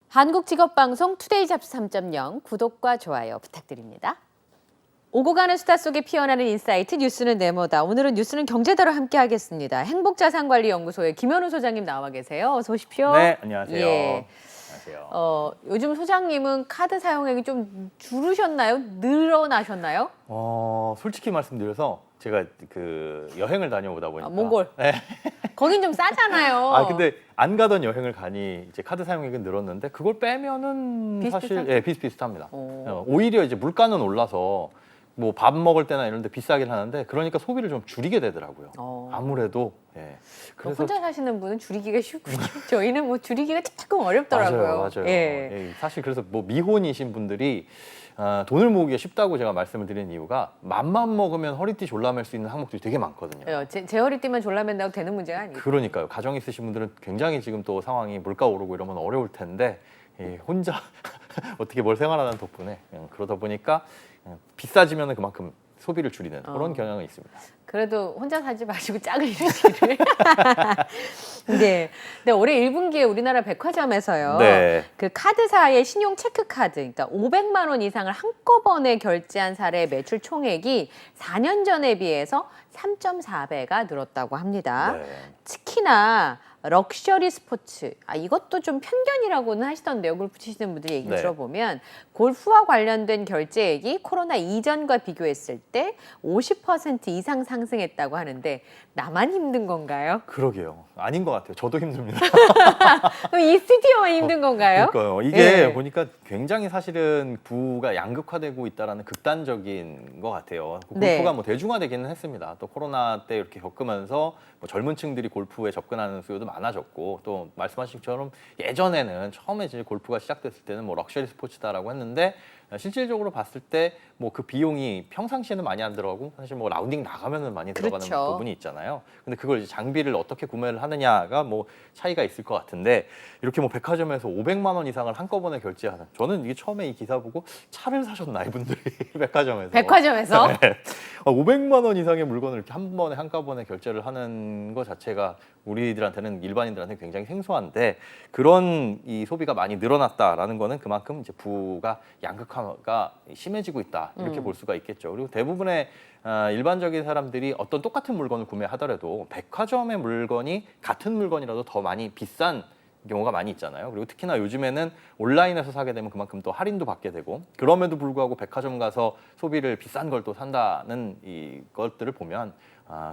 한국직업방송 투데이 잡스 3.0 구독과 좋아요 부탁드립니다. 오고 가는 수다 속에 피어나는 인사이트 뉴스는 네모다. 오늘은 뉴스는 경제다로 함께하겠습니다. 행복자산관리연구소의 김현우 소장님 나와 계세요. 어서 오십시오. 네, 안녕하세요. 예. 안녕하세요. 요즘 소장님은 카드 사용액이 좀 줄으셨나요? 늘어나셨나요? 솔직히 말씀드려서 제가 그 여행을 다녀오다 보니까 몽골. 네. 거긴 좀 싸잖아요. 근데 안 가던 여행을 가니 이제 카드 사용액은 늘었는데 그걸 빼면은 비슷비슷하죠? 사실 비슷비슷합니다. 오히려 이제 물가는 올라서 뭐 밥 먹을 때나 이런 데 비싸긴 하는데 그러니까 소비를 좀 줄이게 되더라고요. 아무래도 그래서 혼자 사시는 분은 줄이기가 쉽고 저희는 뭐 줄이기가 조금 어렵더라고요. 맞아요. 예, 사실 그래서 뭐 미혼이신 분들이 돈을 모으기가 쉽다고 제가 말씀을 드리는 이유가 맘만 먹으면 허리띠 졸라맬 수 있는 항목들이 되게 많거든요. 제 허리띠만 졸라맨다고 되는 문제가 아니에요. 그러니까요. 가정 있으신 분들은 굉장히 지금 또 상황이 물가 오르고 이러면 어려울 텐데 혼자 어떻게 뭘 생활하는 덕분에 그러다 보니까 비싸지면 그만큼 소비를 줄이는 그런 경향은 있습니다. 그래도 혼자 사지 마시고 짝을 이루시기를. 네. 근데 올해 1분기에 우리나라 백화점에서요. 네. 그 카드사의 신용 체크 카드, 그러니까 500만 원 이상을 한꺼번에 결제한 사례 매출 총액이 4년 전에 비해서 3.4배가 늘었다고 합니다. 네. 특히나 럭셔리 스포츠, 이것도 좀 편견이라고는 하시던데요. 골프 치시는 분들 얘기 들어보면 골프와 관련된 결제액이 코로나 이전과 비교했을 때 50% 이상 상승했다고 하는데 나만 힘든 건가요? 그러게요. 아닌 것 같아요. 저도 힘듭니다. 그럼 이 스튜디오만 힘든 건가요? 그러니까요. 이게 보니까 굉장히 사실은 부가 양극화되고 있다라는 극단적인 것 같아요. 골프가 뭐 대중화되기는 했습니다. 또 코로나 때 이렇게 겪으면서 뭐 젊은 층들이 골프에 접근하는 수요도 많아졌고 또 말씀하신 것처럼 예전에는 처음에 이제 골프가 시작됐을 때는 뭐 럭셔리 스포츠다라고 했는데 실질적으로 봤을 때 뭐 그 비용이 평상시에는 많이 안 들어가고 사실 뭐 라운딩 나가면은 많이 들어가는 부분이 있잖아요. 근데 그걸 이제 장비를 어떻게 구매를 하느냐가 뭐 차이가 있을 것 같은데 이렇게 뭐 백화점에서 500만 원 이상을 한꺼번에 결제하는 저는 이게 처음에 이 기사 보고 차를 사셨나 이분들이 백화점에서 500만 원 이상의 물건을 이렇게 한 번에 한꺼번에 결제를 하는 것 자체가 우리들한테는 일반인들한테 굉장히 생소한데 그런 이 소비가 많이 늘어났다라는 거는 그만큼 이제 부가 양극화가 심해지고 있다 이렇게 볼 수가 있겠죠. 그리고 대부분의 일반적인 사람들이 어떤 똑같은 물건을 구매하더라도 백화점의 물건이 같은 물건이라도 더 많이 비싼 경우가 많이 있잖아요. 그리고 특히나 요즘에는 온라인에서 사게 되면 그만큼 또 할인도 받게 되고 그럼에도 불구하고 백화점 가서 소비를 비싼 걸 또 산다는 이 것들을 보면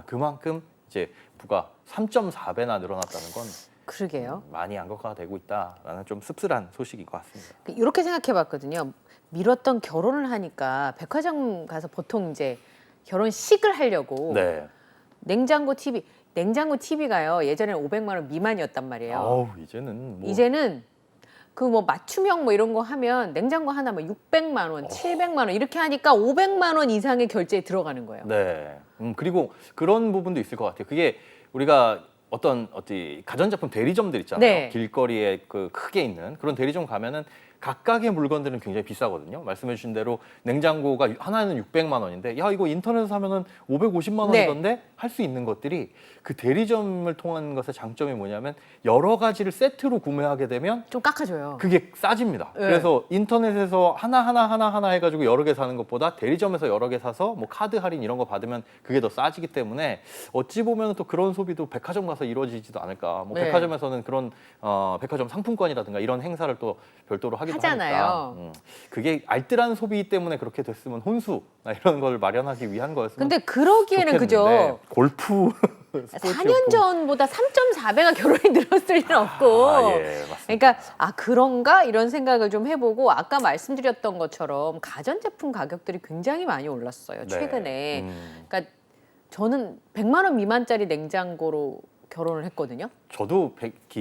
그만큼 이제 부가 3.4배나 늘어났다는 건 그러게요. 많이 양극화가 되고 있다라는 좀 씁쓸한 소식인 것 같습니다. 이렇게 생각해봤거든요. 미뤘던 결혼을 하니까 백화점 가서 보통 이제 결혼식을 하려고 냉장고 TV가요. 예전에는 500만 원 미만이었단 말이에요. 이제는 그 뭐 맞춤형 뭐 이런 거 하면 냉장고 하나 뭐 600만 원, 700만 원 이렇게 하니까 500만 원 이상의 결제에 들어가는 거예요. 네. 그리고 그런 부분도 있을 것 같아요. 그게 우리가 어떤 가전제품 대리점들 있잖아요. 길거리에 그 크게 있는 그런 대리점 가면은 각각의 물건들은 굉장히 비싸거든요. 말씀해 주신 대로 냉장고가 하나는 600만 원인데 야 이거 인터넷에서 사면은 550만 원이던데 할 수 있는 것들이 그 대리점을 통한 것의 장점이 뭐냐면 여러 가지를 세트로 구매하게 되면 좀 깎아줘요. 그게 싸집니다. 그래서 인터넷에서 하나 해가지고 여러 개 사는 것보다 대리점에서 여러 개 사서 뭐 카드 할인 이런 거 받으면 그게 더 싸지기 때문에 어찌 보면 또 그런 소비도 백화점 가서 이루어지지도 않을까. 뭐 백화점에서는 그런 백화점 상품권이라든가 이런 행사를 또 별도로 하기도 하니까 그게 알뜰한 소비 때문에 그렇게 됐으면 혼수나 이런 걸 마련하기 위한 거였으면 근데 그러기에는 그죠. 골프 4년 전보다 3.4배가 결혼이 늘었을 리는 없고 그러니까 그런가 이런 생각을 좀 해보고 아까 말씀드렸던 것처럼 가전제품 가격들이 굉장히 많이 올랐어요 최근에. 그러니까 저는 100만 원 미만짜리 냉장고로 결혼을 했거든요. 저도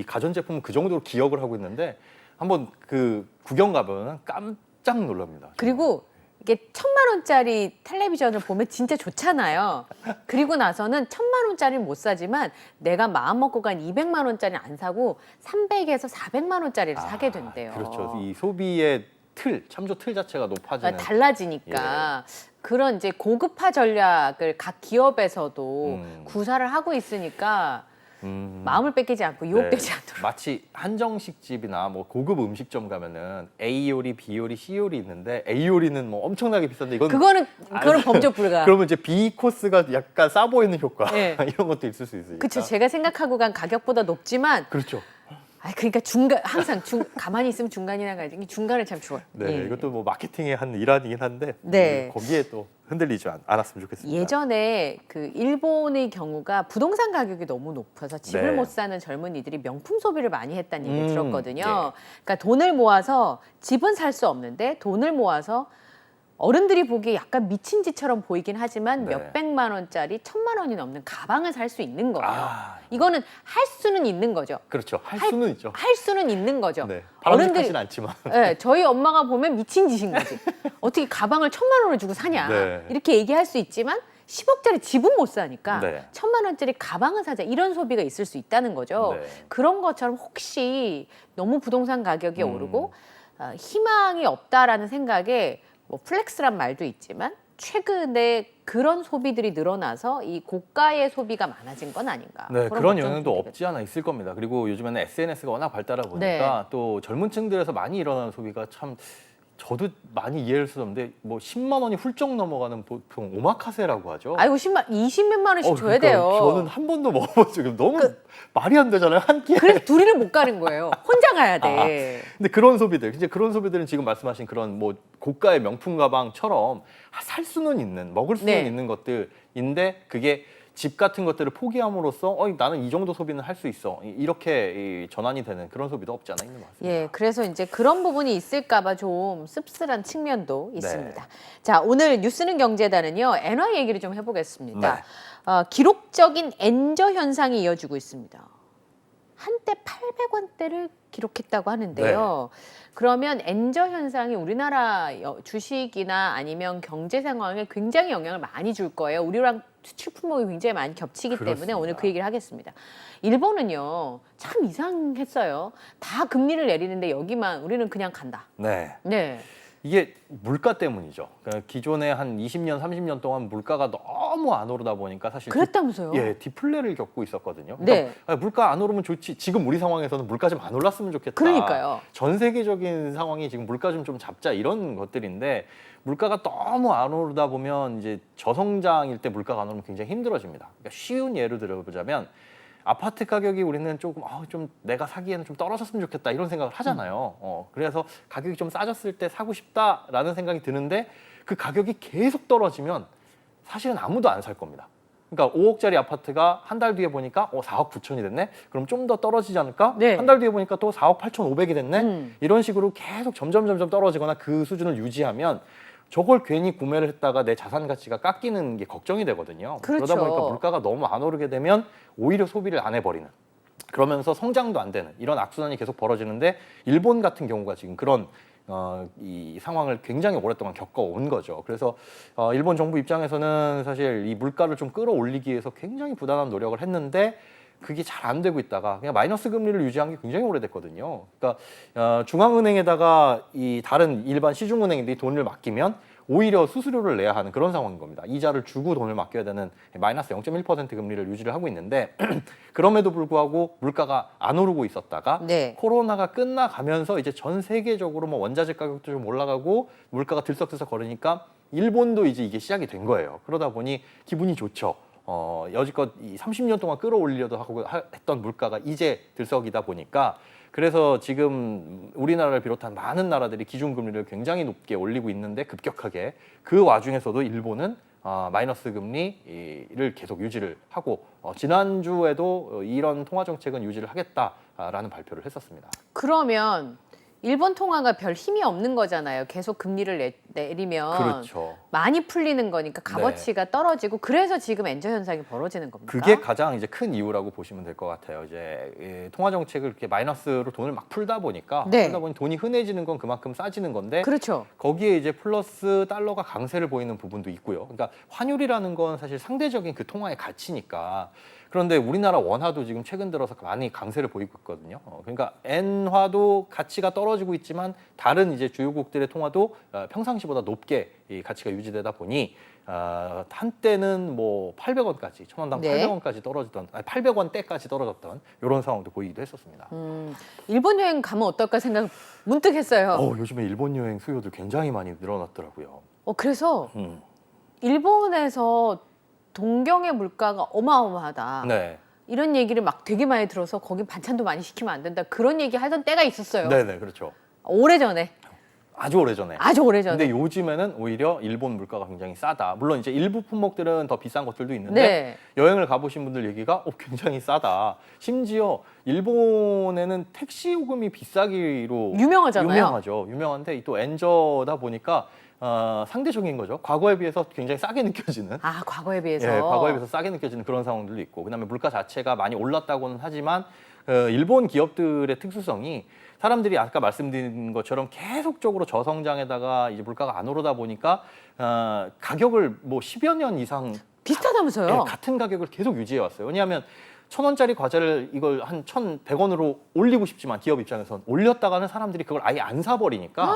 가전제품은 그 정도로 기억을 하고 있는데 한번 그 구경 가보면 깜짝 놀랍니다. 그리고 이게 1,000만 원짜리 텔레비전을 보면 진짜 좋잖아요. 그리고 나서는 1,000만 원짜리는 못 사지만 내가 마음 먹고 간 200만 원짜리는 안 사고 300에서 400만 원짜리를 사게 된대요. 그렇죠. 이 소비의 참조 틀 자체가 높아지는. 달라지니까. 그런 이제 고급화 전략을 각 기업에서도 구사를 하고 있으니까 마음을 뺏기지 않고 유혹되지 않도록. 마치 한정식 집이나 뭐 고급 음식점 가면은 A 요리, B 요리, C 요리 있는데 A 요리는 뭐 엄청나게 비싼데 그거는 범접 불가. 그러면 이제 B 코스가 약간 싸 보이는 효과 네. 이런 것도 있을 수 있으니까. 그렇죠. 제가 생각하고 간 가격보다 높지만 그렇죠. 그러니까 항상 가만히 있으면 중간이나 가야지. 중간을 참 좋아요. 네, 이것도 뭐 마케팅의 한 일환이긴 한데 네. 거기에 또 흔들리지 않았으면 좋겠습니다. 예전에 그 일본의 경우가 부동산 가격이 너무 높아서 집을 네. 못 사는 젊은이들이 명품 소비를 많이 했다는 얘기를 들었거든요. 예. 그러니까 돈을 모아서 집은 살 수 없는데 돈을 모아서 어른들이 보기에 약간 미친 짓처럼 보이긴 하지만 네. 몇백만 원짜리 1,000만 원이 넘는 가방을 살 수 있는 거예요. 아, 이거는 할 수는 있는 거죠. 그렇죠. 할 수는 있죠. 할 수는 있는 거죠. 네, 바람직하진 않지만. 네, 저희 엄마가 보면 미친 짓인 거지. 어떻게 가방을 1,000만 원을 주고 사냐. 네. 이렇게 얘기할 수 있지만 10억짜리 집은 못 사니까 네. 1,000만 원짜리 가방을 사자. 이런 소비가 있을 수 있다는 거죠. 네. 그런 것처럼 혹시 너무 부동산 가격이 오르고 희망이 없다라는 생각에 뭐 플렉스란 말도 있지만 최근에 그런 소비들이 늘어나서 이 고가의 소비가 많아진 건 아닌가. 네, 그런 걱정도 영향도 들거든요. 없지 않아 있을 겁니다. 그리고 요즘에는 SNS가 워낙 발달하다 보니까 또 젊은 층들에서 많이 일어나는 소비가 참 저도 많이 이해할 수 없는데 뭐 10만 원이 훌쩍 넘어가는 보통 오마카세라고 하죠. 아이고 20만 원씩 줘야 그러니까 돼요. 저는 한 번도 먹어본 적이 너무 말이 안 되잖아요. 한 끼에. 그래서 둘이를 못 가는 거예요. 혼자 가야 돼. 근데 그런 소비들, 이제 그런 소비들은 지금 말씀하신 그런 뭐 고가의 명품 가방처럼 살 수는 있는, 먹을 수는 네. 있는 것들인데 그게 집 같은 것들을 포기함으로써 나는 이 정도 소비는 할 수 있어. 이렇게 전환이 되는 그런 소비도 없지 않아 있는 것 같습니다. 예, 그래서 이제 그런 부분이 있을까봐 좀 씁쓸한 측면도 네. 있습니다. 자, 오늘 뉴스는 경제다는요, 엔화 얘기를 좀 해보겠습니다. 네. 기록적인 엔저 현상이 이어지고 있습니다. 한때 800원대를 기록했다고 하는데요. 그러면 엔저 현상이 우리나라 주식이나 아니면 경제 상황에 굉장히 영향을 많이 줄 거예요. 우리랑 수출 품목이 굉장히 많이 겹치기 때문에 그렇습니다. 오늘 그 얘기를 하겠습니다. 일본은요, 참 이상했어요. 다 금리를 내리는데 여기만 우리는 그냥 간다. 네. 네. 이게 물가 때문이죠. 그러니까 기존에 한 20년, 30년 동안 물가가 너무 안 오르다 보니까 사실 그랬다면서요? 디플레를 겪고 있었거든요. 네. 그러니까 물가 안 오르면 좋지. 지금 우리 상황에서는 물가 좀 안 올랐으면 좋겠다. 그러니까요. 전 세계적인 상황이 지금 물가 좀 잡자 이런 것들인데 물가가 너무 안 오르다 보면 이제 저성장일 때 물가가 안 오르면 굉장히 힘들어집니다. 그러니까 쉬운 예를 들어보자면 아파트 가격이 우리는 조금 좀 내가 사기에는 좀 떨어졌으면 좋겠다 이런 생각을 하잖아요. 그래서 가격이 좀 싸졌을 때 사고 싶다라는 생각이 드는데 그 가격이 계속 떨어지면 사실은 아무도 안 살 겁니다. 그러니까 5억짜리 아파트가 한 달 뒤에 보니까 4억 9천이 됐네? 그럼 좀 더 떨어지지 않을까? 네. 한 달 뒤에 보니까 또 4억 8천 5백이 됐네? 이런 식으로 계속 점점 떨어지거나 그 수준을 유지하면 저걸 괜히 구매를 했다가 내 자산 가치가 깎이는 게 걱정이 되거든요. 그렇죠. 그러다 보니까 물가가 너무 안 오르게 되면 오히려 소비를 안 해버리는. 그러면서 성장도 안 되는 이런 악순환이 계속 벌어지는데 일본 같은 경우가 지금 그런 이 상황을 굉장히 오랫동안 겪어온 거죠. 그래서 일본 정부 입장에서는 사실 이 물가를 좀 끌어올리기 위해서 굉장히 부단한 노력을 했는데 그게 잘 안 되고 있다가 그냥 마이너스 금리를 유지한 게 굉장히 오래됐거든요. 그러니까 중앙은행에다가 이 다른 일반 시중은행들이 돈을 맡기면 오히려 수수료를 내야 하는 그런 상황인 겁니다. 이자를 주고 돈을 맡겨야 되는 마이너스 0.1% 금리를 유지를 하고 있는데 그럼에도 불구하고 물가가 안 오르고 있었다가 네. 코로나가 끝나가면서 이제 전 세계적으로 뭐 원자재 가격도 좀 올라가고 물가가 들썩들썩 거리니까 일본도 이제 이게 시작이 된 거예요. 그러다 보니 기분이 좋죠. 여지껏 이 30년 동안 끌어올리려도 하고 했던 물가가 이제 들썩이다 보니까 그래서 지금 우리나라를 비롯한 많은 나라들이 기준금리를 굉장히 높게 올리고 있는데 급격하게 그 와중에서도 일본은 마이너스 금리를 계속 유지를 하고 지난주에도 이런 통화 정책은 유지를 하겠다라는 발표를 했었습니다. 그러면 일본 통화가 별 힘이 없는 거잖아요. 계속 금리를 내리면 그렇죠. 많이 풀리는 거니까 값어치가 떨어지고 그래서 지금 엔저 현상이 벌어지는 겁니까? 그게 가장 이제 큰 이유라고 보시면 될 것 같아요. 이제 통화 정책을 이렇게 마이너스로 돈을 막 풀다 보니까 그러다 보니 돈이 흔해지는 건 그만큼 싸지는 건데 그렇죠. 거기에 이제 플러스 달러가 강세를 보이는 부분도 있고요. 그러니까 환율이라는 건 사실 상대적인 그 통화의 가치니까. 그런데 우리나라 원화도 지금 최근 들어서 많이 강세를 보이고 있거든요. 그러니까 엔화도 가치가 떨어지고 있지만 다른 이제 주요국들의 통화도 평상시 최저치보다 높게 이 가치가 유지되다 보니 한때는 뭐 800원까지 1,000원당 네. 800원까지 떨어지던 800원대까지 떨어졌던 이런 상황도 보이기도 했었습니다. 일본 여행 가면 어떨까 생각 문득 했어요. 요즘에 일본 여행 수요도 굉장히 많이 늘어났더라고요. 그래서 일본에서 동경의 물가가 어마어마하다. 네. 이런 얘기를 막 되게 많이 들어서 거기 반찬도 많이 시키면 안 된다. 그런 얘기 하던 때가 있었어요. 네네, 그렇죠. 오래전에. 아주 오래전에. 아주 오래전에. 근데 요즘에는 오히려 일본 물가가 굉장히 싸다. 물론 이제 일부 품목들은 더 비싼 것들도 있는데 네. 여행을 가보신 분들 얘기가 굉장히 싸다. 심지어 일본에는 택시 요금이 비싸기로 유명하잖아요. 유명하죠. 유명한데 또 엔저다 보니까 상대적인 거죠. 과거에 비해서 굉장히 싸게 느껴지는. 과거에 비해서. 예, 과거에 비해서 싸게 느껴지는 그런 상황들도 있고, 그다음에 물가 자체가 많이 올랐다고는 하지만 일본 기업들의 특수성이 사람들이 아까 말씀드린 것처럼 계속적으로 저성장에다가 이제 물가가 안 오르다 보니까 가격을 뭐 10여 년 이상 비슷하다면서요? 예, 같은 가격을 계속 유지해 왔어요. 왜냐하면 1,000원짜리 과자를 이걸 한 1,100원으로 올리고 싶지만 기업 입장에선 올렸다가는 사람들이 그걸 아예 안 사버리니까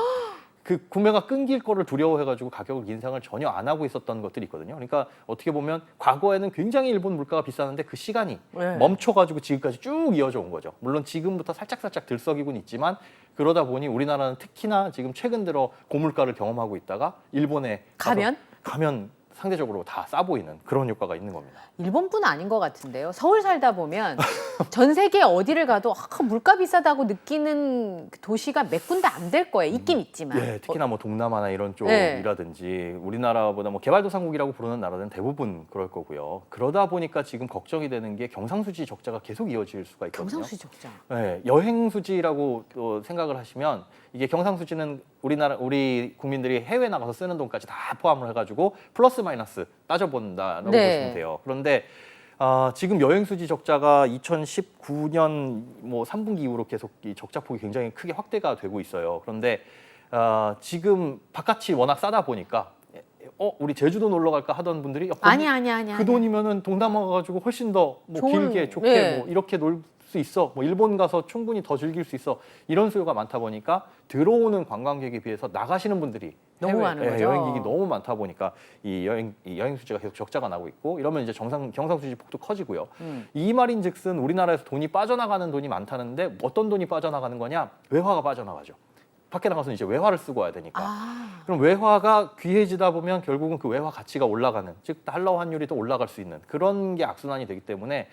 그 구매가 끊길 거를 두려워해가지고 가격을 인상을 전혀 안 하고 있었던 것들이 있거든요. 그러니까 어떻게 보면 과거에는 굉장히 일본 물가가 비쌌는데 그 시간이 네. 멈춰가지고 지금까지 쭉 이어져 온 거죠. 물론 지금부터 살짝살짝 들썩이곤 있지만 그러다 보니 우리나라는 특히나 지금 최근 들어 고물가를 경험하고 있다가 일본에 가면 상대적으로 다 싸 보이는 그런 효과가 있는 겁니다. 일본뿐 아닌 것 같은데요. 서울 살다 보면 전 세계 어디를 가도 물가 비싸다고 느끼는 도시가 몇 군데 안 될 거예요. 있긴 있지만. 예, 특히나 뭐 동남아나 이런 쪽이라든지 우리나라보다 뭐 개발도상국이라고 부르는 나라들은 대부분 그럴 거고요. 그러다 보니까 지금 걱정이 되는 게 경상수지 적자가 계속 이어질 수가 있거든요. 경상수지 적자. 네, 여행수지라고 또 생각을 하시면 이게 경상수지는 우리 국민들이 해외 나가서 쓰는 돈까지 다 포함을 해가지고 플러스 마이너스 따져본다라고 보시면 돼요. 그런데 지금 여행수지 적자가 2019년 뭐 3분기 이후로 계속 이 적자폭이 굉장히 크게 확대가 되고 있어요. 그런데 지금 바깥이 워낙 싸다 보니까 우리 제주도 놀러 갈까 하던 분들이 아니. 그 돈이면은 동남아 가가지고 훨씬 더 뭐 길게 좋게 뭐 이렇게 놀 수 있어. 뭐 일본 가서 충분히 더 즐길 수 있어. 이런 수요가 많다 보니까 들어오는 관광객에 비해서 나가시는 분들이 너무 많은 거죠. 여행객이 너무 많다 보니까 이 여행 수지가 계속 적자가 나고 있고 이러면 이제 경상수지 폭도 커지고요. 이 말인즉슨 우리나라에서 돈이 빠져나가는 돈이 많다는데 어떤 돈이 빠져나가는 거냐? 외화가 빠져나가죠. 밖에 나가서 이제 외화를 쓰고 와야 되니까. 그럼 외화가 귀해지다 보면 결국은 그 외화 가치가 올라가는, 즉 달러 환율이 더 올라갈 수 있는 그런 게 악순환이 되기 때문에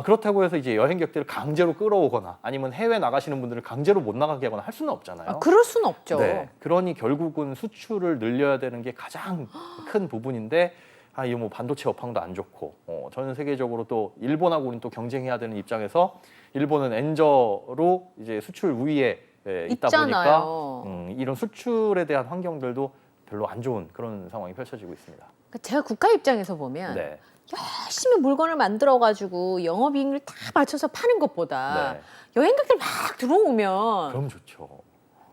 그렇다고 해서 이제 여행객들을 강제로 끌어오거나 아니면 해외 나가시는 분들을 강제로 못 나가게 하거나 할 수는 없잖아요. 그럴 수는 없죠. 네, 그러니 결국은 수출을 늘려야 되는 게 가장 큰 부분인데 이거 뭐 반도체 업황도 안 좋고 전 세계적으로 또 일본하고 우리는 또 경쟁해야 되는 입장에서 일본은 엔저로 이제 수출 우위에 있다 보니까 이런 수출에 대한 환경들도 별로 안 좋은 그런 상황이 펼쳐지고 있습니다. 제가 국가 입장에서 보면 열심히 물건을 만들어가지고 영업이익을 다 맞춰서 파는 것보다 여행객들 막 들어오면 그럼 좋죠.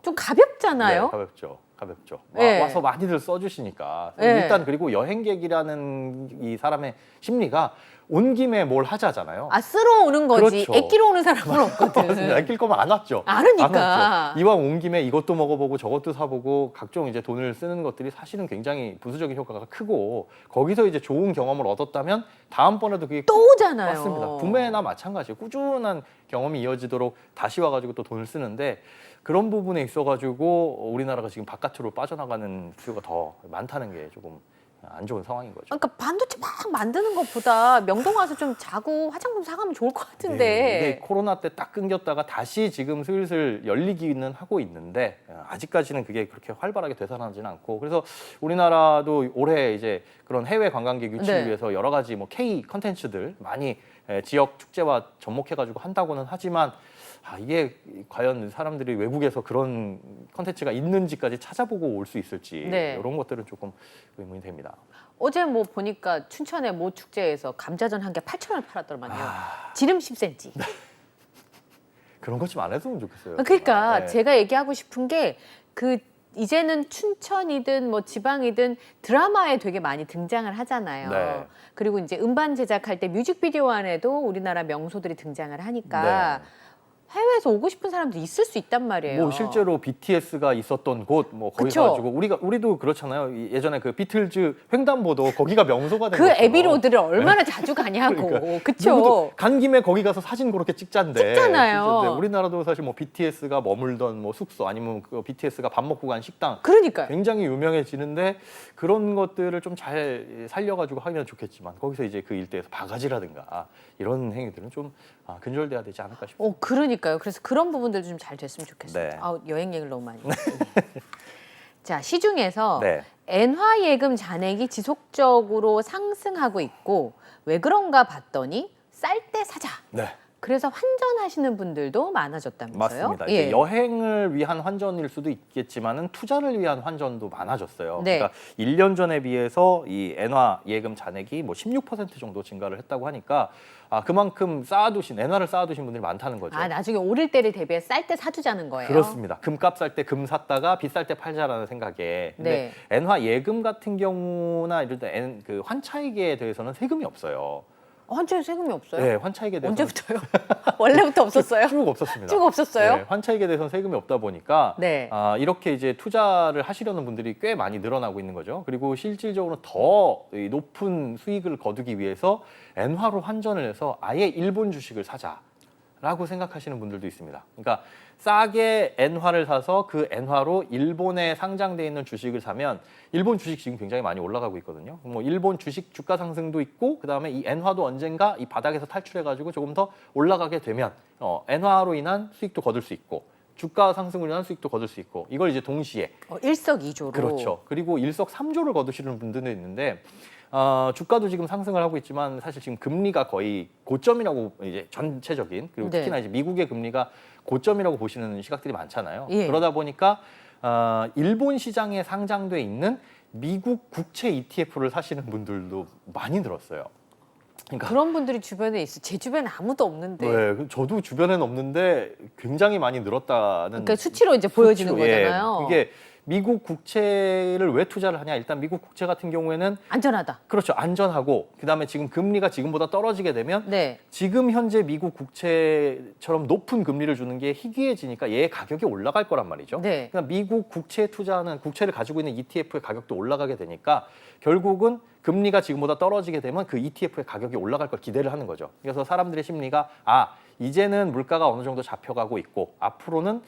좀 가볍잖아요. 네, 가볍죠. 와서 많이들 써주시니까 일단 그리고 여행객이라는 이 사람의 심리가 온 김에 뭘 하자잖아요. 쓰러 오는 거지. 그렇죠. 애끼러 오는 사람은 없거든. 맞습니다. 아낄 거면 안 왔죠. 안 오니까. 안 왔죠. 이왕 온 김에 이것도 먹어보고 저것도 사보고 각종 이제 돈을 쓰는 것들이 사실은 굉장히 부수적인 효과가 크고 거기서 이제 좋은 경험을 얻었다면 다음번에도 그게 또 오잖아요. 맞습니다. 구매나 마찬가지예요. 꾸준한 경험이 이어지도록 다시 와가지고 또 돈을 쓰는데 그런 부분에 있어가지고 우리나라가 지금 바깥으로 빠져나가는 수요가 더 많다는 게 조금 안 좋은 상황인 거죠. 그러니까 반도체 막 만드는 것보다 명동 와서 좀 자고 화장품 사가면 좋을 것 같은데. 이게 코로나 때 딱 끊겼다가 다시 지금 슬슬 열리기는 하고 있는데 아직까지는 그게 그렇게 활발하게 되살아나지는 않고 그래서 우리나라도 올해 이제 그런 해외 관광객 유치를 위해서 여러 가지 뭐 K 컨텐츠들 많이 지역 축제와 접목해가지고 한다고는 하지만 이게 과연 사람들이 외국에서 그런 컨텐츠가 있는지까지 찾아보고 올 수 있을지 이런 것들은 조금 의문이 됩니다. 어제 뭐 보니까 춘천의 모 축제에서 감자전 한 개 8,000원 팔았더만요. 지름 10cm. 그런 것 좀 안 했으면 좋겠어요. 그러니까 제가 얘기하고 싶은 게 이제는 춘천이든 뭐 지방이든 드라마에 되게 많이 등장을 하잖아요. 그리고 이제 음반 제작할 때 뮤직비디오 안에도 우리나라 명소들이 등장을 하니까 해외에서 오고 싶은 사람도 있을 수 있단 말이에요. 뭐 실제로 BTS가 있었던 곳, 뭐 거기 그쵸? 가지고 우리도 그렇잖아요. 예전에 그 비틀즈 횡단보도 거기가 명소가 된 그 것처럼. 에비로드를 얼마나 자주 가냐고. 그러니까 그쵸? 누구도 간 김에 거기 가서 사진 그렇게 찍잖데. 찍잖아요. 실제 우리나라도 사실 뭐 BTS가 머물던 뭐 숙소 아니면 그 BTS가 밥 먹고 간 식당 그러니까요. 굉장히 유명해지는데 그런 것들을 좀 잘 살려가지고 하면 좋겠지만 거기서 이제 그 일대에서 바가지라든가 이런 행위들은 좀 근절돼야 되지 않을까 싶습니다. 그러니까요. 그래서 그런 부분들 좀 잘 됐으면 좋겠어요. 네. 여행 얘기를 너무 많이. 자, 시중에서 네. 엔화 예금 잔액이 지속적으로 상승하고 있고 왜 그런가 봤더니 쌀 때 사자. 네. 그래서 환전하시는 분들도 많아졌다면서요? 맞습니다. 예. 이제 여행을 위한 환전일 수도 있겠지만은 투자를 위한 환전도 많아졌어요. 네. 그러니까 1년 전에 비해서 이 엔화 예금 잔액이 뭐 16% 정도 증가를 했다고 하니까 그만큼 엔화를 쌓아두신 분들이 많다는 거죠. 나중에 오를 때를 대비해 쌀 때 사두자는 거예요. 그렇습니다. 금값 살 때 금 샀다가 비쌀 때 팔자라는 생각에. 근데 네. 엔화 예금 같은 경우나 이럴 때 그 환차익에 대해서는 세금이 없어요. 환전에 세금이 없어요? 네, 환차익에 대해서 언제부터요? 원래부터 없었어요? 쭉 없었습니다. 쭉 없었어요? 네, 환차익에 대해서는 세금이 없다 보니까 네. 이렇게 이제 투자를 하시려는 분들이 꽤 많이 늘어나고 있는 거죠. 그리고 실질적으로 더 높은 수익을 거두기 위해서 엔화로 환전을 해서 아예 일본 주식을 사자라고 생각하시는 분들도 있습니다. 그러니까 싸게 엔화를 사서 그 엔화로 일본에 상장돼 있는 주식을 사면 일본 주식 지금 굉장히 많이 올라가고 있거든요. 뭐 일본 주식 주가 상승도 있고 그다음에 이 엔화도 언젠가 이 바닥에서 탈출해가지고 조금 더 올라가게 되면 엔화로 인한 수익도 거둘 수 있고 주가 상승으로 인한 수익도 거둘 수 있고 이걸 이제 동시에 일석이조로. 그렇죠. 그리고 일석삼조를 거두시는 분들도 있는데 주가도 지금 상승을 하고 있지만 사실 지금 금리가 거의 고점이라고 이제 전체적인 그리고 네. 특히나 이제 미국의 금리가 고점이라고 보시는 시각들이 많잖아요. 예. 그러다 보니까 일본 시장에 상장돼 있는 미국 국채 ETF를 사시는 분들도 많이 늘었어요. 그러니까 그런 분들이 주변에 있어. 제 주변에 아무도 없는데. 네, 저도 주변에는 없는데 굉장히 많이 늘었다는. 그러니까 수치로 이제 보여지는 수치로, 예. 거잖아요. 이게 미국 국채를 왜 투자를 하냐? 일단 미국 국채 같은 경우에는 안전하다. 그렇죠. 안전하고 그다음에 지금 금리가 지금보다 떨어지게 되면 네. 지금 현재 미국 국채처럼 높은 금리를 주는 게 희귀해지니까 얘의 가격이 올라갈 거란 말이죠. 네. 그러니까 미국 국채에 투자하는 국채를 가지고 있는 ETF의 가격도 올라가게 되니까 결국은 금리가 지금보다 떨어지게 되면 그 ETF의 가격이 올라갈 걸 기대를 하는 거죠. 그래서 사람들의 심리가 이제는 물가가 어느 정도 잡혀가고 있고 앞으로는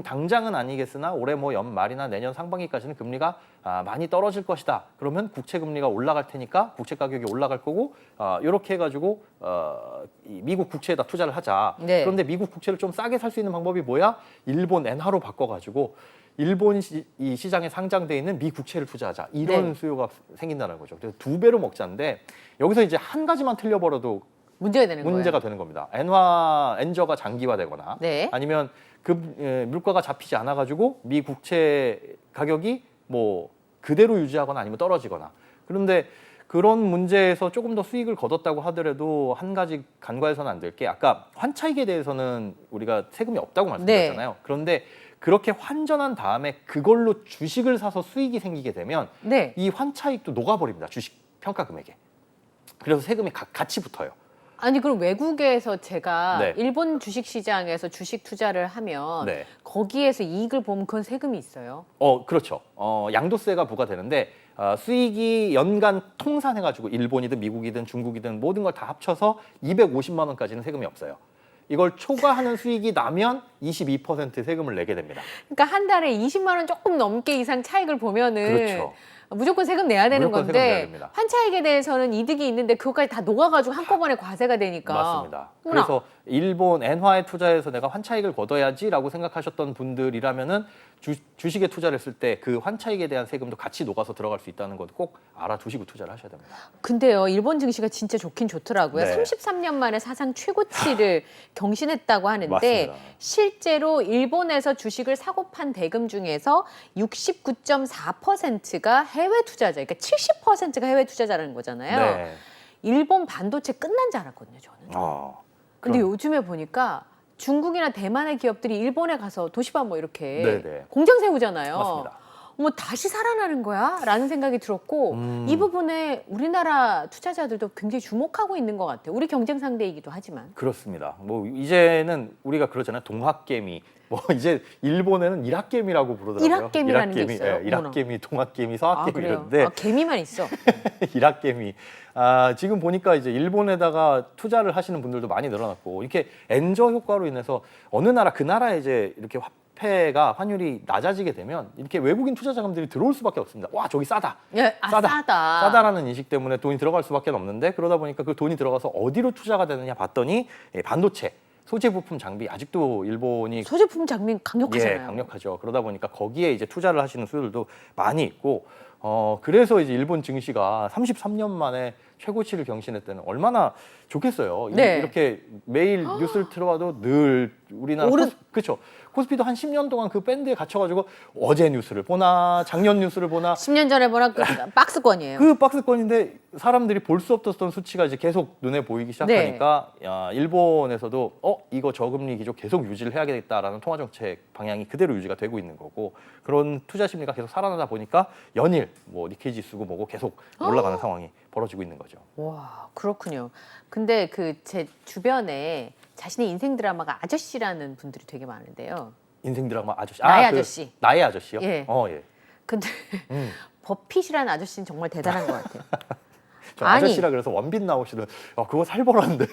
당장은 아니겠으나 올해 뭐 연말이나 내년 상반기까지는 금리가 많이 떨어질 것이다. 그러면 국채 금리가 올라갈 테니까 국채 가격이 올라갈 거고 이렇게 해가지고 이 미국 국채에다 투자를 하자. 네. 그런데 미국 국채를 좀 싸게 살 수 있는 방법이 뭐야? 일본 엔화로 바꿔가지고 일본 이 시장에 상장돼 있는 미 국채를 투자하자. 이런 네. 수요가 생긴다는 거죠. 그래서 2배로 먹자인데 여기서 이제 한 가지만 틀려버려도 문제가 되는 문제가 거예요. 되는 겁니다. 엔저가 장기화되거나 네. 아니면 물가가 잡히지 않아가지고 미 국채 가격이 뭐 그대로 유지하거나 아니면 떨어지거나. 그런데 그런 문제에서 조금 더 수익을 거뒀다고 하더라도 한 가지 간과해서는 안 될 게 아까 환차익에 대해서는 우리가 세금이 없다고 말씀드렸잖아요. 네. 그런데 그렇게 환전한 다음에 그걸로 주식을 사서 수익이 생기게 되면 네. 이 환차익도 녹아버립니다. 주식 평가 금액에. 그래서 세금이 같이 붙어요. 아니 그럼 외국에서 제가 네. 일본 주식 시장에서 주식 투자를 하면 네. 거기에서 이익을 보면 그건 세금이 있어요. 그렇죠. 양도세가 부과되는데 수익이 연간 통산해가지고 일본이든 미국이든 중국이든 모든 걸 다 합쳐서 250만 원까지는 세금이 없어요. 이걸 초과하는 수익이 나면 22% 세금을 내게 됩니다. 그러니까 한 달에 20만 원 조금 넘게 이상 차익을 보면은 그렇죠. 무조건 세금 내야 되는 무조건 세금 내야 건데 됩니다. 환차익에 대해서는 이득이 있는데 그것까지 다 녹아가지고 한꺼번에 과세가 되니까. 맞습니다. 어머나. 그래서 일본 엔화에 투자해서 내가 환차익을 거둬야지라고 생각하셨던 분들이라면은 주식에 투자를 했을 때 그 환차익에 대한 세금도 같이 녹아서 들어갈 수 있다는 것도 꼭 알아두시고 투자를 하셔야 됩니다. 근데요, 일본 증시가 진짜 좋긴 좋더라고요. 네. 33년 만에 사상 최고치를 경신했다고 하는데 맞습니다. 실제로 일본에서 주식을 사고 판 대금 중에서 69.4%가 해외 투자자, 그러니까 70%가 해외 투자자라는 거잖아요. 네. 일본 반도체 끝난 줄 알았거든요, 저는. 근데 그럼. 요즘에 보니까 중국이나 대만의 기업들이 일본에 가서 도시바 뭐 이렇게 네네. 공장 세우잖아요. 맞습니다. 어머 다시 살아나는 거야? 라는 생각이 들었고 이 부분에 우리나라 투자자들도 굉장히 주목하고 있는 것 같아요. 우리 경쟁 상대이기도 하지만. 그렇습니다. 뭐 이제는 우리가 그러잖아요. 동학개미. 뭐 이제 일본에는 일학개미라고 부르더라고요. 일학개미라는 게 있어요? 예, 일학개미, 동학개미, 아, 서학개미 그래요? 이런데 개미만 있어. 일학개미. 지금 보니까 이제 일본에다가 투자를 하시는 분들도 많이 늘어났고 이렇게 엔저 효과로 인해서 어느 나라 그 나라에 이제 이렇게 화폐가 환율이 낮아지게 되면 이렇게 외국인 투자 자금들이 들어올 수밖에 없습니다. 와, 저기 싸다. 예, 싸다. 싸다라는 인식 때문에 돈이 들어갈 수밖에 없는데 그러다 보니까 그 돈이 들어가서 어디로 투자가 되느냐 봤더니 반도체, 소재 부품 장비 아직도 일본이 소제품 장면 강력하잖아요. 예, 강력하죠. 그러다 보니까 거기에 이제 투자를 하시는 수들도 많이 있고 그래서 이제 일본 증시가 33년 만에 최고치를 경신했다는 얼마나 좋겠어요. 네. 이렇게 매일 뉴스를 틀어봐도 늘 우리나라 그렇죠. 코스피도 한 10년 동안 그 밴드에 갇혀가지고 어제 뉴스를 보나 작년 뉴스를 보나 10년 전에 보나 그 박스권이에요. 그 박스권인데 사람들이 볼 수 없었던 수치가 이제 계속 눈에 보이기 시작하니까 야, 일본에서도 이거 저금리 기조 계속 유지를 해야겠다라는 통화 정책 방향이 그대로 유지가 되고 있는 거고 그런 투자 심리가 계속 살아나다 보니까 연일 뭐 니케이 지수고 뭐고 계속 올라가는 상황이 벌어지고 있는 거죠. 와, 그렇군요. 근데 그 제 주변에 자신의 인생 드라마가 아저씨라는 분들이 되게 많은데요. 인생 드라마 아저씨. 나의 아저씨. 나의 아저씨요? 예. 예. 근데 버핏이라는 아저씨는 정말 대단한 것 같아요. 저 아저씨라 그래서 원빈 나오시는 그거 살벌한데.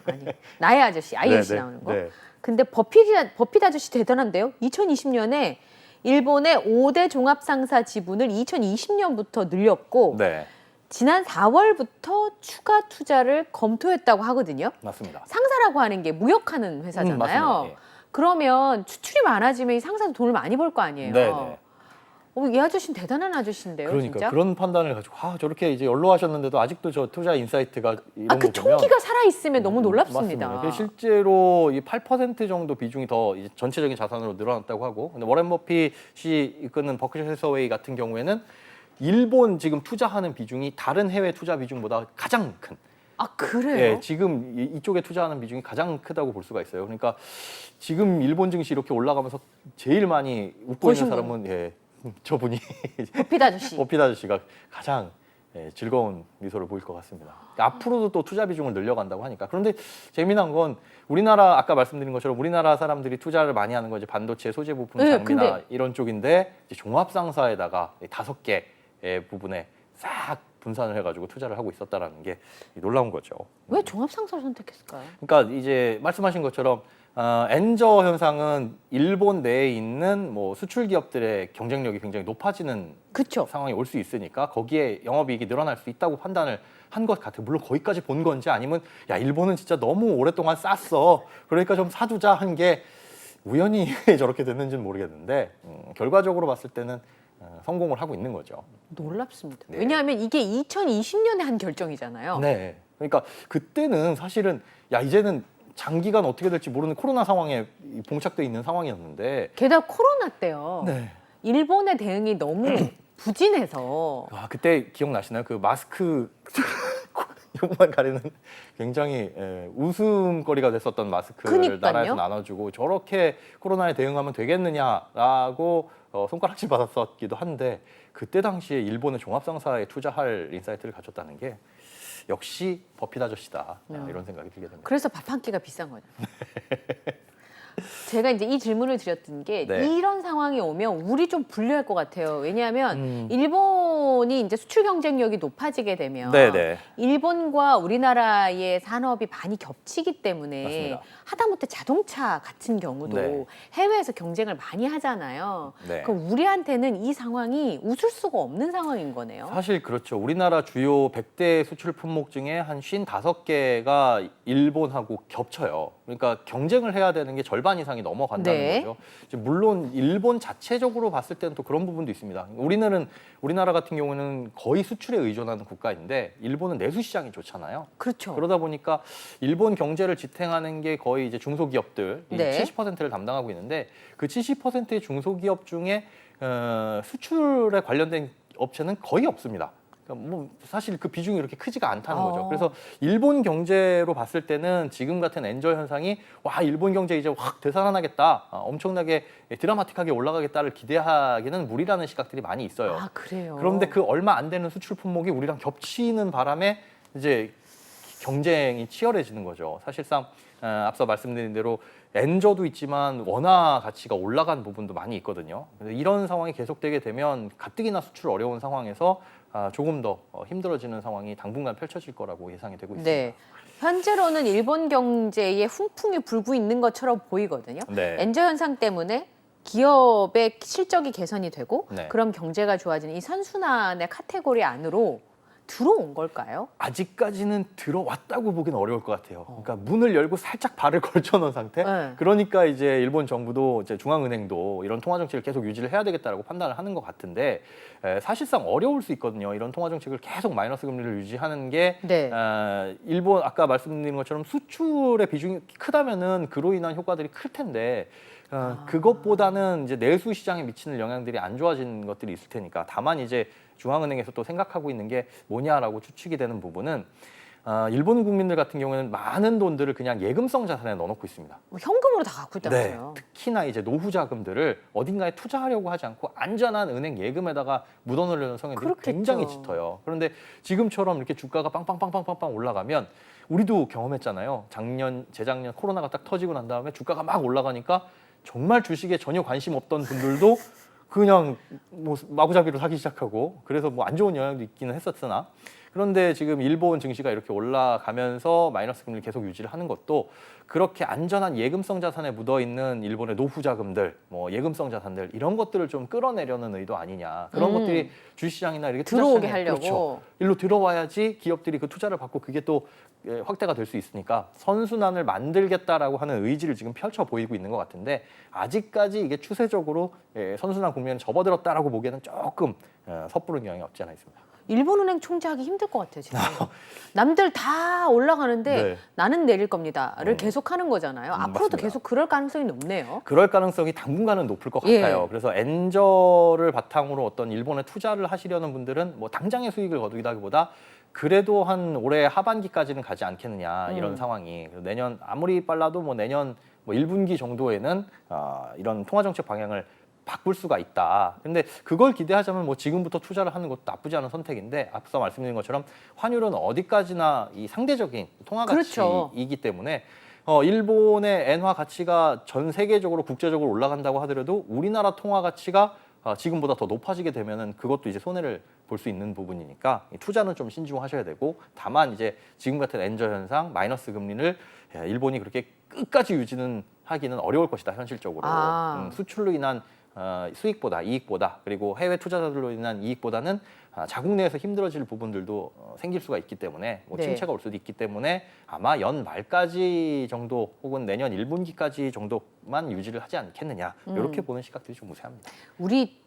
아니. 나의 아저씨, INC 네, 나오는 거. 네. 근데 버핏 아저씨 대단한데요. 2020년에 일본의 5대 종합상사 지분을 2020년부터 늘렸고 네. 지난 4월부터 추가 투자를 검토했다고 하거든요. 맞습니다. 상사라고 하는 게 무역하는 회사잖아요. 맞습니다. 예. 그러면 추출이 많아지면 이 상사도 돈을 많이 벌 거 아니에요. 네. 이 아저씨는 대단한 아저씨인데요, 그러니까 진짜. 그런 판단을 가지고 저렇게 이제 연로하셨는데도 아직도 저 투자 인사이트가 이런 그 거 보면 총기가 살아 있으면 너무 놀랍습니다. 맞습니다. 실제로 이 8% 정도 비중이 더 이제 전체적인 자산으로 늘어났다고 하고, 근데 워렌 버핏이 이끄는 버크셔 해서웨이 같은 경우에는 일본 지금 투자하는 비중이 다른 해외 투자 비중보다 가장 큰. 그래요? 예, 지금 이쪽에 투자하는 비중이 가장 크다고 볼 수가 있어요. 그러니까 지금 일본 증시 이렇게 올라가면서 제일 많이 웃고 있는 사람은 저분이 버핏 아저씨. 버핏 아저씨가 가장 즐거운 미소를 보일 것 같습니다. 그러니까 앞으로도 또 투자 비중을 늘려간다고 하니까. 그런데 재미난 건 우리나라 아까 말씀드린 것처럼 우리나라 사람들이 투자를 많이 하는 건 이제 반도체, 소재 부품 장비나 이런 쪽인데 이제 종합상사에다가 5개 부분에 싹 분산을 해가지고 투자를 하고 있었다라는 게 놀라운 거죠. 왜 종합상사를 선택했을까요? 그러니까 이제 말씀하신 것처럼 엔저 현상은 일본 내에 있는 뭐 수출 기업들의 경쟁력이 굉장히 높아지는 그쵸. 상황이 올 수 있으니까 거기에 영업이익이 늘어날 수 있다고 판단을 한 것 같아요. 물론 거기까지 본 건지 아니면 야 일본은 진짜 너무 오랫동안 쌌어. 그러니까 좀 사두자 한 게 우연히 저렇게 됐는지는 모르겠는데 결과적으로 봤을 때는 성공을 하고 있는 거죠. 놀랍습니다. 네. 왜냐하면 이게 2020년에 한 결정이잖아요. 네. 그러니까 그때는 사실은 이제는 장기간 어떻게 될지 모르는 코로나 상황에 봉착돼 있는 상황이었는데 게다가 코로나 때요. 네. 일본의 대응이 너무 부진해서 그때 기억나시나요? 그 마스크 욕만 가리는 굉장히 웃음거리가 됐었던 마스크를 그러니까요. 나라에서 나눠주고 저렇게 코로나에 대응하면 되겠느냐라고 손가락질 받았었기도 한데 그때 당시에 일본의 종합상사에 투자할 인사이트를 가졌다는 게 역시 버핏 아저씨다 이런 생각이 들게 됩니다. 그래서 밥 한 끼가 비싼 거죠. 제가 이제 이 질문을 드렸던 게 이런 상황이 오면 우리 좀 불리할 것 같아요. 왜냐하면 일본이 이제 수출 경쟁력이 높아지게 되면 일본과 우리나라의 산업이 많이 겹치기 때문에 맞습니다. 하다못해 자동차 같은 경우도 해외에서 경쟁을 많이 하잖아요. 그럼 우리한테는 이 상황이 웃을 수가 없는 상황인 거네요. 사실 그렇죠. 우리나라 주요 100대 수출 품목 중에 한 55개가 일본하고 겹쳐요. 그러니까 경쟁을 해야 되는 게 절반 이상이 넘어간다는 거죠. 물론 일본 자체적으로 봤을 때는 또 그런 부분도 있습니다. 우리나라 같은 경우는 거의 수출에 의존하는 국가인데 일본은 내수 시장이 좋잖아요. 그렇죠. 그러다 보니까 일본 경제를 지탱하는 게 거의 이제 중소기업들 70%를 담당하고 있는데 그 70%의 중소기업 중에 수출에 관련된 업체는 거의 없습니다. 그러니까 뭐 사실 그 비중이 이렇게 크지가 않다는 거죠. 어. 그래서 일본 경제로 봤을 때는 지금 같은 엔저 현상이 와 일본 경제 이제 확 되살아나겠다, 엄청나게 드라마틱하게 올라가겠다를 기대하기는 무리라는 시각들이 많이 있어요. 아, 그래요. 그런데 그 얼마 안 되는 수출 품목이 우리랑 겹치는 바람에 이제 경쟁이 치열해지는 거죠. 사실상 앞서 말씀드린 대로 엔저도 있지만 원화 가치가 올라간 부분도 많이 있거든요. 그래서 이런 상황이 계속되게 되면 가뜩이나 수출 어려운 상황에서 조금 더 힘들어지는 상황이 당분간 펼쳐질 거라고 예상이 되고 있습니다. 네. 현재로는 일본 경제에 훈풍이 불고 있는 것처럼 보이거든요. 네. 엔저 현상 때문에 기업의 실적이 개선이 되고 네. 그럼 경제가 좋아지는 이 선순환의 카테고리 안으로 들어온 걸까요? 아직까지는 들어왔다고 보기는 어려울 것 같아요. 그러니까 문을 열고 살짝 발을 걸쳐놓은 상태. 네. 그러니까 이제 일본 정부도 이제 중앙은행도 이런 통화 정책을 계속 유지를 해야 되겠다라고 판단을 하는 것 같은데 사실상 어려울 수 있거든요. 이런 통화 정책을 계속 마이너스 금리를 유지하는 게 네. 일본 아까 말씀드린 것처럼 수출의 비중이 크다면은 그로 인한 효과들이 클 텐데. 그것보다는 이제 내수 시장에 미치는 영향들이 안 좋아진 것들이 있을 테니까 다만 이제 중앙은행에서 또 생각하고 있는 게 뭐냐라고 추측이 되는 부분은 일본 국민들 같은 경우는 많은 돈들을 그냥 예금성 자산에 넣어놓고 있습니다. 뭐 현금으로 다 갖고 있다면서요. 특히나 이제 노후 자금들을 어딘가에 투자하려고 하지 않고 안전한 은행 예금에다가 묻어놓으려는 성향들이 그렇겠죠. 굉장히 짙어요. 그런데 지금처럼 이렇게 주가가 빵빵빵빵빵 올라가면 우리도 경험했잖아요. 재작년 코로나가 딱 터지고 난 다음에 주가가 막 올라가니까 정말 주식에 전혀 관심 없던 분들도 그냥 뭐 마구잡이로 사기 시작하고 그래서 뭐 안 좋은 영향도 있기는 했었으나 그런데 지금 일본 증시가 이렇게 올라가면서 마이너스 금리를 계속 유지를 하는 것도 그렇게 안전한 예금성 자산에 묻어 있는 일본의 노후 자금들, 뭐 예금성 자산들 이런 것들을 좀 끌어내려는 의도 아니냐. 그런 것들이 주식시장이나 이렇게 들어오게 투자시장에 하려고. 그렇죠. 일로 들어와야지 기업들이 그 투자를 받고 그게 또 확대가 될 수 있으니까 선순환을 만들겠다라고 하는 의지를 지금 펼쳐 보이고 있는 것 같은데 아직까지 이게 추세적으로 선순환 국면에 접어들었다라고 보기에는 조금 섣부른 경향이 없지 않아 있습니다. 일본은행 총재하기 힘들 것 같아요, 지금. 남들 다 올라가는데 네. 나는 내릴 겁니다를 계속하는 거잖아요. 앞으로도 맞습니다. 계속 그럴 가능성이 높네요. 그럴 가능성이 당분간은 높을 것 예. 같아요. 그래서 엔저를 바탕으로 어떤 일본에 투자를 하시려는 분들은 뭐 당장의 수익을 거두기보다 그래도 한 올해 하반기까지는 가지 않겠느냐 이런 상황이. 그래서 내년 아무리 빨라도 뭐 내년 뭐 1분기 정도에는 이런 통화 정책 방향을 바꿀 수가 있다. 근데 그걸 기대하자면 뭐 지금부터 투자를 하는 것도 나쁘지 않은 선택인데 앞서 말씀드린 것처럼 환율은 어디까지나 이 상대적인 통화 그렇죠. 가치이기 때문에 일본의 엔화 가치가 전 세계적으로 국제적으로 올라간다고 하더라도 우리나라 통화 가치가 지금보다 더 높아지게 되면은 그것도 이제 손해를 볼 수 있는 부분이니까 투자는 좀 신중하셔야 되고 다만 이제 지금 같은 엔저 현상, 마이너스 금리를 일본이 그렇게 끝까지 유지는 하기는 어려울 것이다 현실적으로. 수출로 인한 수익보다 이익보다 그리고 해외 투자자들로 인한 이익보다는 자국 내에서 힘들어질 부분들도 생길 수가 있기 때문에 뭐 네. 침체가 올 수도 있기 때문에 아마 연 말까지 정도 혹은 내년 1분기까지 정도만 유지를 하지 않겠느냐 이렇게 보는 시각들이 좀 우세합니다. 우리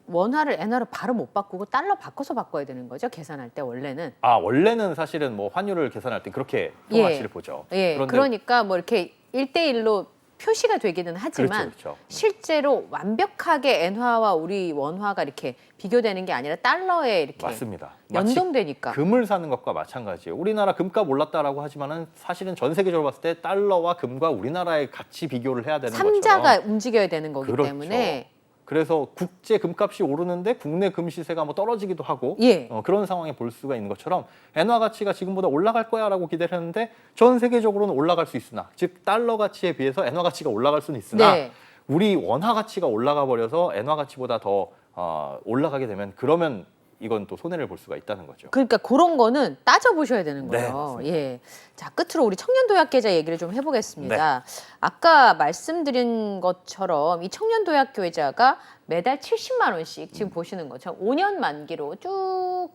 원화를 엔화로 바로 못 바꾸고 달러 바꿔서 바꿔야 되는 거죠? 계산할 때 원래는. 원래는 사실은 뭐 환율을 계산할 때 그렇게 통화 가치를 보죠. 예. 그런데 그러니까 뭐 이렇게 1대1로 표시가 되기는 하지만 그렇죠. 실제로 완벽하게 엔화와 우리 원화가 이렇게 비교되는 게 아니라 달러에 이렇게 맞습니다. 마치 연동되니까. 금을 사는 것과 마찬가지예요. 우리나라 금값 올랐다라고 하지만은 사실은 전 세계적으로 봤을 때 달러와 금과 우리나라의 같이 비교를 해야 되는 것처럼 삼자가 움직여야 되는 거기 그렇죠. 때문에 그래서 국제 금값이 오르는데 국내 금 시세가 뭐 떨어지기도 하고 예. 그런 상황에 볼 수가 있는 것처럼 엔화 가치가 지금보다 올라갈 거야라고 기대를 했는데 전 세계적으로는 올라갈 수 있으나 즉 달러 가치에 비해서 엔화 가치가 올라갈 수는 있으나 네. 우리 원화 가치가 올라가 버려서 엔화 가치보다 더 올라가게 되면 그러면 이건 또 손해를 볼 수가 있다는 거죠. 그러니까 그런 거는 따져보셔야 되는 네, 거예요. 맞습니다. 예. 자, 끝으로 우리 청년도약계좌 얘기를 좀 해보겠습니다. 아까 말씀드린 것처럼 이 청년도약계좌가 매달 70만 원씩 지금 보시는 것처럼 5년 만기로 쭉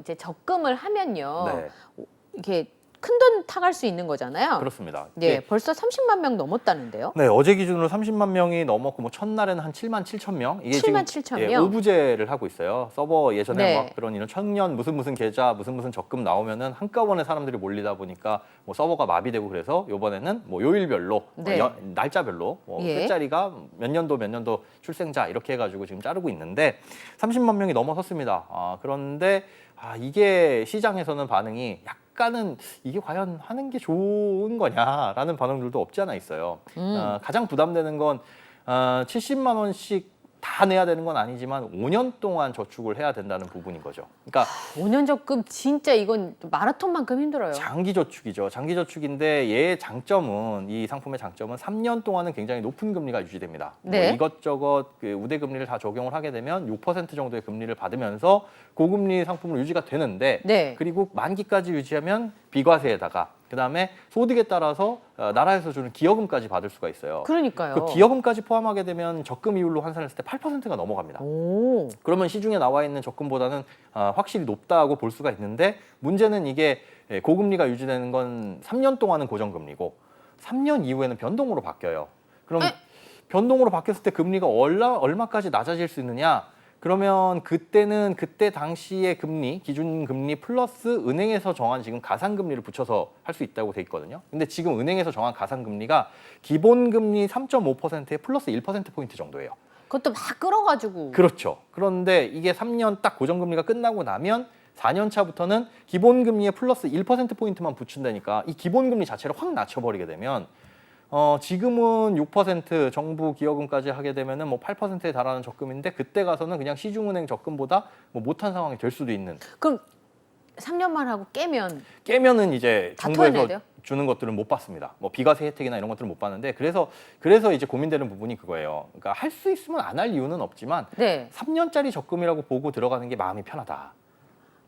이제 적금을 하면요. 네. 이게 큰 돈 타갈 수 있는 거잖아요. 그렇습니다. 네, 벌써 30만 명 넘었다는데요. 네, 어제 기준으로 30만 명이 넘었고 뭐 첫날에는 한 7만 7천 명. 이게 7만 지금 7천 예, 명. 오부제를 하고 있어요. 서버 예전에 네. 막 그런 이런 청년 무슨 계좌 무슨 적금 나오면은 한꺼번에 사람들이 몰리다 보니까 뭐 서버가 마비되고 그래서 이번에는 뭐 요일별로 네. 날짜별로 뭐 예. 끝자리가 몇 년도 출생자 이렇게 해가지고 지금 자르고 있는데 30만 명이 넘어섰습니다. 그런데 이게 시장에서는 반응이 약간은 이게 과연 하는 게 좋은 거냐라는 반응들도 없지 않아 있어요. 가장 부담되는 건 70만 원씩 다 내야 되는 건 아니지만 5년 동안 저축을 해야 된다는 부분인 거죠. 그러니까 5년 적금 진짜 이건 마라톤만큼 힘들어요. 장기 저축이죠. 장기 저축인데 얘의 장점은 이 상품의 장점은 3년 동안은 굉장히 높은 금리가 유지됩니다. 네. 뭐 이것저것 그 우대 금리를 다 적용을 하게 되면 6% 정도의 금리를 받으면서 고금리 상품으로 유지가 되는데 네. 그리고 만기까지 유지하면 비과세에다가 그다음에 소득에 따라서 나라에서 주는 기여금까지 받을 수가 있어요. 그러니까요. 그 기여금까지 포함하게 되면 적금 이율로 환산했을 때 8%가 넘어갑니다. 오. 그러면 시중에 나와 있는 적금보다는 확실히 높다고 볼 수가 있는데 문제는 이게 고금리가 유지되는 건 3년 동안은 고정금리고 3년 이후에는 변동으로 바뀌어요. 그럼 변동으로 바뀌었을 때 금리가 얼마까지 낮아질 수 있느냐? 그러면 그때는 그때 당시의 금리, 기준금리 플러스 은행에서 정한 지금 가산금리를 붙여서 할 수 있다고 돼 있거든요. 근데 지금 은행에서 정한 가산금리가 기본금리 3.5%에 플러스 1%포인트 정도예요. 그것도 막 끌어가지고. 그렇죠. 그런데 이게 3년 딱 고정금리가 끝나고 나면 4년 차부터는 기본금리에 플러스 1%포인트만 붙인다니까 이 기본금리 자체를 확 낮춰버리게 되면 지금은 6% 정부 기여금까지 하게 되면은 뭐 8%에 달하는 적금인데 그때 가서는 그냥 시중은행 적금보다 뭐 못한 상황이 될 수도 있는. 그럼 3년만 하고 깨면은 이제 다 토해내야 정부에서 돼요? 주는 것들은 못 받습니다. 뭐 비과세 혜택이나 이런 것들은 못 받는데 그래서 이제 고민되는 부분이 그거예요. 그러니까 할 수 있으면 안 할 이유는 없지만 네. 3년짜리 적금이라고 보고 들어가는 게 마음이 편하다.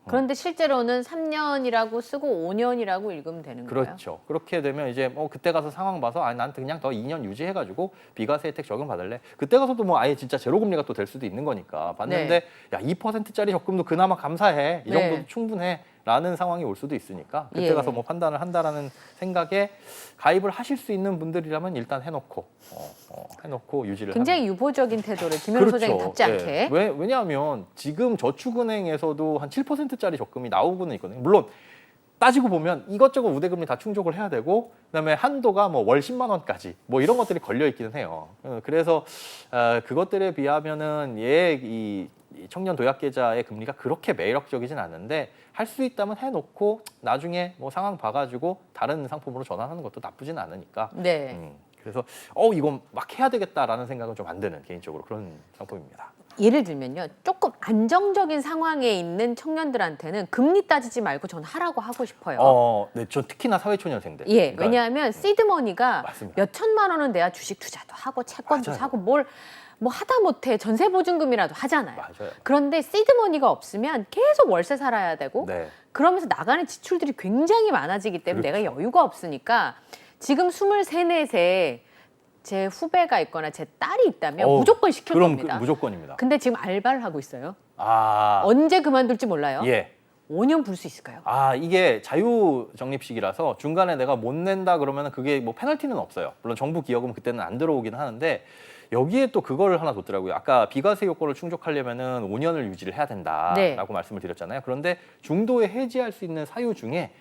그런데 실제로는 3년이라고 쓰고 5년이라고 읽으면 되는 거예요. 그렇죠. 그렇게 되면 이제 그때 가서 상황 봐서 나한테 그냥 더 2년 유지해가지고 비과세 혜택 적용 받을래. 그때 가서도 뭐 아예 진짜 제로 금리가 또 될 수도 있는 거니까 봤는데 야 2%짜리 적금도 그나마 감사해. 이 정도도 네. 충분해. 라는 상황이 올 수도 있으니까 그때 예. 가서 뭐 판단을 한다라는 생각에 가입을 하실 수 있는 분들이라면 일단 해놓고 유지를 굉장히 하는. 유보적인 태도를 김현우 소장이 답지 않게. 예. 왜냐하면 지금 저축은행에서도 한 7%짜리 적금이 나오고는 있거든요. 물론 따지고 보면 이것저것 우대금리 다 충족을 해야 되고 그다음에 한도가 뭐 월 10만 원까지 뭐 이런 것들이 걸려 있기는 해요. 그래서 그것들에 비하면은 이 청년 도약 계좌의 금리가 그렇게 매력적이진 않는데 할 수 있다면 해놓고 나중에 뭐 상황 봐가지고 다른 상품으로 전환하는 것도 나쁘진 않으니까. 네. 그래서 이건 막 해야 되겠다라는 생각은 좀 안 드는 개인적으로 그런 상품입니다. 예를 들면요. 조금 안정적인 상황에 있는 청년들한테는 금리 따지지 말고 전 하라고 하고 싶어요. 네, 저 특히나 사회초년생들. 예, 그러니까 왜냐하면 시드머니가 맞습니다. 몇 천만 원은 내야 주식 투자도 하고 채권도 맞아요. 사고 뭘 뭐 하다 못해 전세 보증금이라도 하잖아요. 맞아요. 그런데 시드머니가 없으면 계속 월세 살아야 되고 네. 그러면서 나가는 지출들이 굉장히 많아지기 때문에 그렇죠. 내가 여유가 없으니까 지금 23, 4세 제 후배가 있거나 제 딸이 있다면 무조건 시킬 그럼 겁니다. 무조건입니다. 근데 지금 알바를 하고 있어요. 언제 그만둘지 몰라요. 예. 5년 불 수 있을까요? 이게 자유 적립식이라서 중간에 내가 못 낸다 그러면 그게 뭐 페널티는 없어요. 물론 정부 기여금 그때는 안 들어오긴 하는데 여기에 또 그걸 하나 뒀더라고요. 아까 비과세 요건을 충족하려면은 5년을 유지를 해야 된다라고 네. 말씀을 드렸잖아요. 그런데 중도에 해지할 수 있는 사유 중에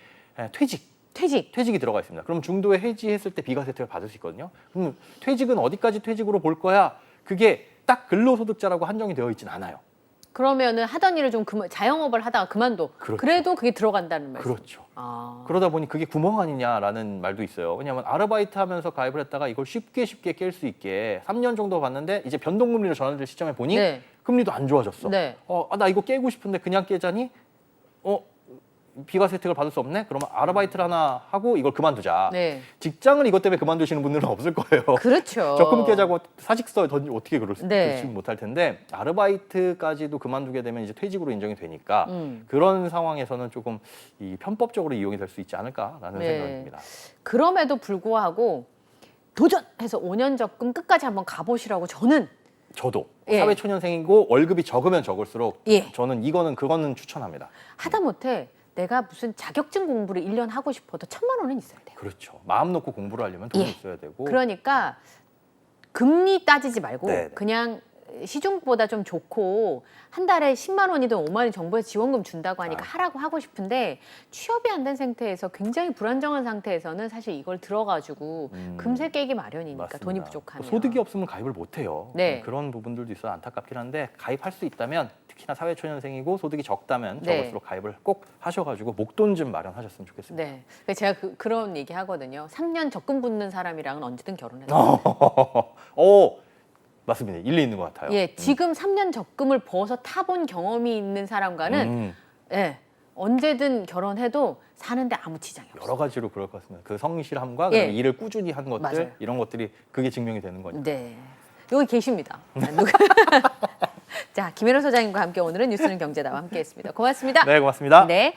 퇴직이 들어가 있습니다. 그럼 중도에 해지했을 때 비과세 혜택을 받을 수 있거든요. 그럼 퇴직은 어디까지 퇴직으로 볼 거야? 그게 딱 근로소득자라고 한정이 되어 있진 않아요. 그러면은 하던 일을 좀 자영업을 하다가 그만둬. 그렇죠. 그래도 그게 들어간다는 말씀. 그렇죠. 아. 그러다 보니 그게 구멍 아니냐라는 말도 있어요. 왜냐하면 아르바이트 하면서 가입을 했다가 이걸 쉽게 깰 수 있게 3년 정도 봤는데 이제 변동금리로 전환될 시점에 보니 네. 금리도 안 좋아졌어. 네. 나 이거 깨고 싶은데 그냥 깨자니 비과세 혜택을 받을 수 없네? 그러면 아르바이트를 하나 하고 이걸 그만두자. 네. 직장을 이것 때문에 그만두시는 분들은 없을 거예요. 그렇죠. 적금 깨자고 사직서 어떻게 그럴 수 네. 그러지 못할 텐데 아르바이트까지도 그만두게 되면 이제 퇴직으로 인정이 되니까 음. 그런 상황에서는 조금 이 편법적으로 이용이 될 수 있지 않을까라는 네. 생각입니다. 그럼에도 불구하고 도전해서 5년 적금 끝까지 한번 가보시라고 저는 저도 예. 사회초년생이고 월급이 적으면 적을수록 예. 저는 그거는 추천합니다. 하다못해 내가 무슨 자격증 공부를 1년 하고 싶어도 1,000만 원은 있어야 돼요. 그렇죠. 마음 놓고 공부를 하려면 돈이 예. 있어야 되고. 그러니까 금리 따지지 말고 네네. 그냥 시중보다 좀 좋고 한 달에 10만 원이든 5만 원 정부에서 지원금 준다고 하니까 하라고 하고 싶은데 취업이 안 된 상태에서 굉장히 불안정한 상태에서는 사실 이걸 들어가지고 금세 깨기 마련이니까 맞습니다. 돈이 부족하면 소득이 없으면 가입을 못 해요. 네. 그런 부분들도 있어 안타깝긴 한데 가입할 수 있다면 특히나 사회초년생이고 소득이 적다면 네. 적을수록 가입을 꼭 하셔가지고 목돈 좀 마련하셨으면 좋겠습니다. 네. 그래서 제가 그런 얘기 하거든요. 3년 적금 붙는 사람이랑은 언제든 결혼해도 맞습니다. 일리 있는 것 같아요. 예, 지금 3년 적금을 부어서 타본 경험이 있는 사람과는 예, 언제든 결혼해도 사는데 아무 지장이 없어요. 여러 가지로 그럴 것 같습니다. 그 성실함과 예. 그다음에 일을 꾸준히 한 것들 맞아요. 이런 것들이 그게 증명이 되는 거니까. 네. 여기 계십니다. 자, 김현우 소장님과 함께 오늘은 뉴스는 경제다와 함께했습니다. 고맙습니다. 네, 고맙습니다. 네.